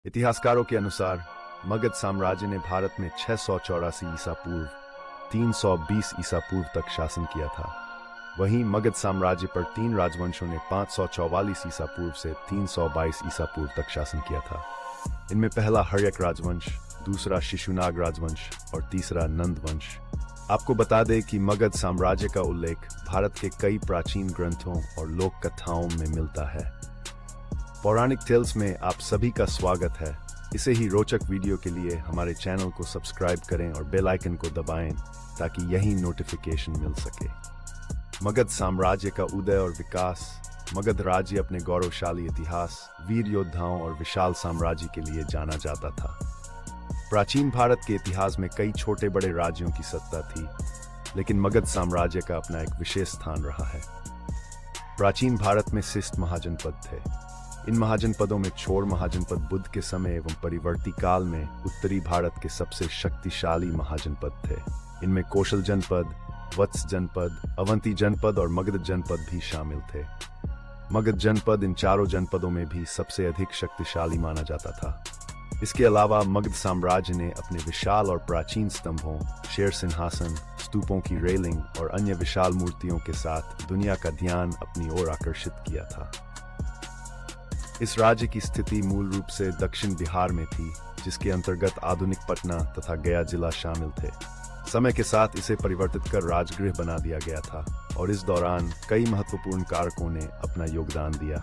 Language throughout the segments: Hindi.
इतिहासकारों के अनुसार मगध साम्राज्य ने भारत में 684 ईसा पूर्व 320 ईसा पूर्व तक शासन किया था। वहीं मगध साम्राज्य पर 3 राजवंशों ने 544 ईसा पूर्व से 322 ईसा पूर्व तक शासन किया था। इनमें पहला हर्यक राजवंश, दूसरा शिशुनाग राजवंश और तीसरा नंद वंश। आपको बता दें कि मगध साम्राज्य का उल्लेख भारत के कई प्राचीन ग्रंथों और लोक कथाओं में मिलता है। पौराणिक टेल्स में आप सभी का स्वागत है। इसे ही रोचक वीडियो के लिए हमारे चैनल को सब्सक्राइब करें और बेल आइकन को दबाएं ताकि यही नोटिफिकेशन मिल सके। मगध साम्राज्य का उदय और विकास। मगध राज्य अपने गौरवशाली इतिहास, वीर योद्धाओं और विशाल साम्राज्य के लिए जाना जाता था। प्राचीन भारत के इतिहास में कई छोटे बड़े राज्यों की सत्ता थी, लेकिन मगध साम्राज्य का अपना एक विशेष स्थान रहा है। प्राचीन भारत में शिष्ट महाजनपद थे। इन महाजनपदों में छोड़ महाजनपद बुद्ध के समय एवं परिवर्ती काल में उत्तरी भारत के सबसे शक्तिशाली महाजनपद थे। इनमें कौशल जनपद, वत्स जनपद, अवंती जनपद और मगध जनपद भी शामिल थे। मगध जनपद इन चारों जनपदों में भी सबसे अधिक शक्तिशाली माना जाता था। इसके अलावा मगध साम्राज्य ने अपने विशाल और प्राचीन स्तंभों, शेर सिंहासन, स्तूपों की रेलिंग और अन्य विशाल मूर्तियों के साथ दुनिया का ध्यान अपनी ओर आकर्षित किया था। इस राज्य की स्थिति मूल रूप से दक्षिण बिहार में थी, जिसके अंतर्गत आधुनिक पटना तथा गया जिला शामिल थे। समय के साथ इसे परिवर्तित कर राजगृह बना दिया गया था और इस दौरान कई महत्वपूर्ण कारकों ने अपना योगदान दिया,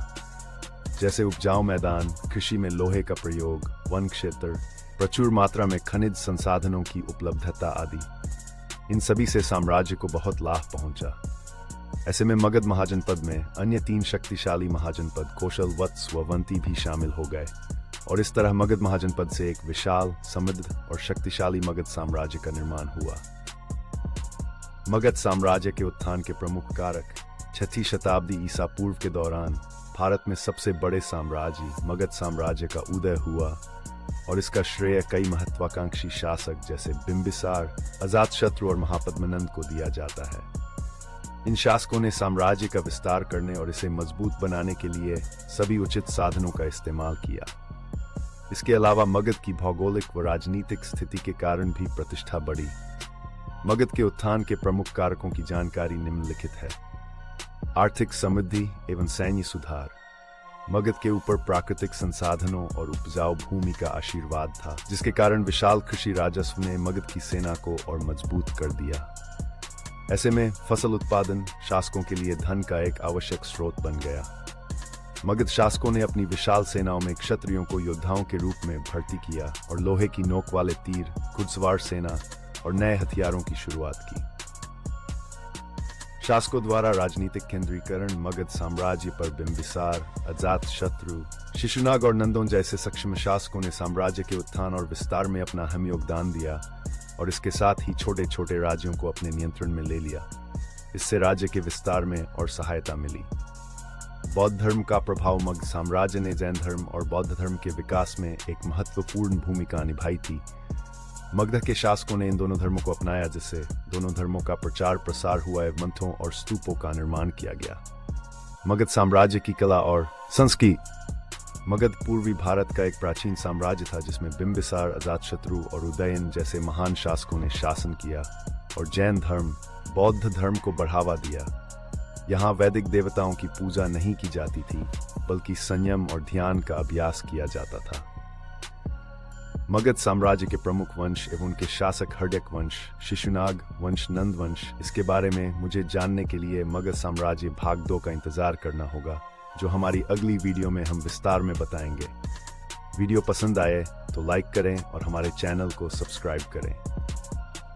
जैसे उपजाऊ मैदान, कृषि में लोहे का प्रयोग, वन क्षेत्र, प्रचुर मात्रा में खनिज संसाधनों की उपलब्धता आदि। इन सभी से साम्राज्य को बहुत लाभ पहुंचा। ऐसे में मगध महाजनपद में अन्य 3 शक्तिशाली महाजनपद कौशल, वत्स व अवंती भी शामिल हो गए और इस तरह मगध महाजनपद से एक विशाल, समृद्ध और शक्तिशाली मगध साम्राज्य का निर्माण हुआ। मगध साम्राज्य के उत्थान के प्रमुख कारक। 6वीं शताब्दी ईसा पूर्व के दौरान भारत में सबसे बड़े साम्राज्य मगध साम्राज्य का उदय हुआ और इसका श्रेय कई महत्वाकांक्षी शासक जैसे बिंबिसार, अजातशत्रु और महापद्मनंद को दिया जाता है। इन शासकों ने साम्राज्य का विस्तार करने और इसे मजबूत बनाने के लिए सभी उचित साधनों का इस्तेमाल किया। इसके अलावा मगध की भौगोलिक व राजनीतिक स्थिति के कारण भी प्रतिष्ठा बढ़ी। मगध के उत्थान के प्रमुख कारकों की जानकारी निम्नलिखित है। आर्थिक समृद्धि एवं सैन्य सुधार। मगध के ऊपर प्राकृतिक संसाधनों और उपजाऊ भूमि का आशीर्वाद था, जिसके कारण विशाल कृषि राजस्व ने मगध की सेना को और मजबूत कर दिया। ऐसे में फसल उत्पादन शासकों के लिए धन का एक आवश्यक स्रोत बन गया। मगध शासकों ने अपनी विशाल सेनाओं में क्षत्रियों को योद्धाओं के रूप में भर्ती किया और लोहे की नोक वाले तीर, घुड़सवार सेना और नए हथियारों की शुरुआत की। शासकों द्वारा राजनीतिक केंद्रीकरण। मगध साम्राज्य पर बिंबिसार, अजातशत्रु, शिशुनाग और नंदों जैसे सक्षम शासकों ने साम्राज्य के उत्थान और विस्तार में अपना अहम योगदान दिया और इसके साथ ही छोटे छोटे राज्यों को अपने नियंत्रण में ले लिया। इससे राज्य के विस्तार में और सहायता मिली। बौद्ध धर्म का प्रभाव। मगध साम्राज्य ने जैन धर्म और बौद्ध धर्म के विकास में एक महत्वपूर्ण भूमिका निभाई थी। मगध के शासकों ने इन दोनों धर्मों को अपनाया, जिससे दोनों धर्मों का प्रचार प्रसार हुआ एवं ग्रंथों और स्तूपों का निर्माण किया गया। मगध साम्राज्य की कला और संस्कृति। मगध पूर्वी भारत का एक प्राचीन साम्राज्य था, जिसमें बिंबिसार, अजातशत्रु और उदयन जैसे महान शासकों ने शासन किया और जैन धर्म, बौद्ध धर्म को बढ़ावा दिया। यहाँ वैदिक देवताओं की पूजा नहीं की जाती थी, बल्कि संयम और ध्यान का अभ्यास किया जाता था। मगध साम्राज्य के प्रमुख वंश एवं उनके शासक हर्यक वंश, शिशुनाग वंश, नंद वंश। इसके बारे में मुझे जानने के लिए मगध साम्राज्य भाग 2 का इंतजार करना होगा, जो हमारी अगली वीडियो में हम विस्तार में बताएंगे। वीडियो पसंद आए तो लाइक करें और हमारे चैनल को सब्सक्राइब करें।